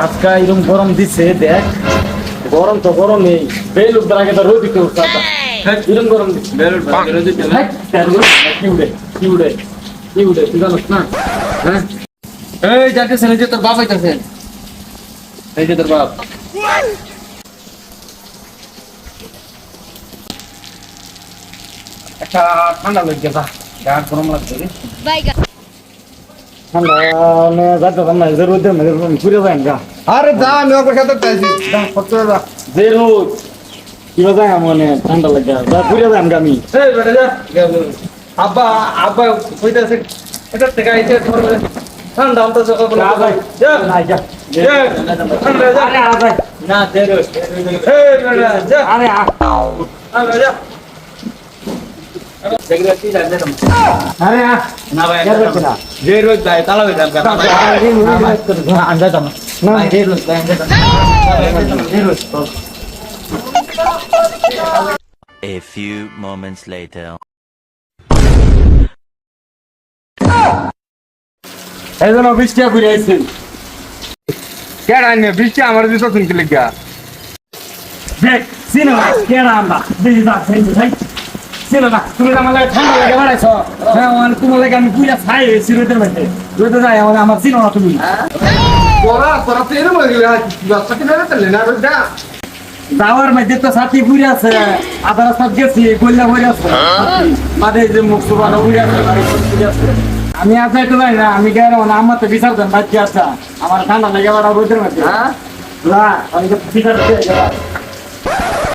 আজকে এরকম গরম দিচ্ছে দেখ, গরম তো গরম নেই, বেলুর দ্বারা তো রোদ দিতে হচ্ছে, এরকম গরম দিচ্ছে বেলুর কি উড়ে কি উড়ে কি উড়ে তুই জানোস না? হ্যাঁ এই যাইতেছেন, এই যে তোর বাপ আইতেছেন, এই যে তোর বাপ। একটা ঠান্ডা লেগে গেছে, গা গরম লাগছে রে। ঠান্ডা যাইতে না, যে রোদের মধ্যে ঘুরে যাই গা। আরে যা আমি ওকে সাথে চাইছি যে রোদ কিবা যায় মনে ঠান্ডা লাগে, যা ঘুরে যাই আমি। এই বেটা যা আব্বা আব্বা কইতাছে এটা থেকে আইতে ঠান্ডা অন্ত সকাল বলে যা নাই যা যা ঠান্ডা যা আরে আ ভাই না দে রোদ এই বেটা যা আরে আরে যা দেখলে কি জানে না আরে না ভাই না যে রোজ যায় তালা হয়ে যাবে আন্ডা দাও না দে রোদ দে রোদ। A few moments later. এই জন্য বৃষ্টি ঘুরে আইছে, কেডা আইনে বৃষ্টি আমার দিতে শুনতে লাগিয়া দেখ সিনেমা কেনা আমরা দেখি যা সেই সিনেমা তুমি আমার লাগে ঠান্ডা লাগে বাড়াইছো, হ্যাঁ মানে তোমার লাগে আমি পুরা ছাই হয়েছি রোদের মধ্যে, রোদে যাই আমার সিনেমা তুমি তোরা তোরা তো এরকম হয়ে গেলে রাস্তাতে বেরোতে না যা যাওয়ার মধ্যে তো সাথী ঘুরে আছে, আধা রাস্তা গেছি গল্লা ঘুরে আছে মাঝে যে মুখ সুবানো ঘুরে আছে, আমি আর যাইতে যাই না, আমি গেলে মানে আমার তো বিচার দেন বাচ্চা আছে, আমার ঠান্ডা লেগে বাড়া রোদের মধ্যে, হ্যাঁ আমি তো বিচার দিয়ে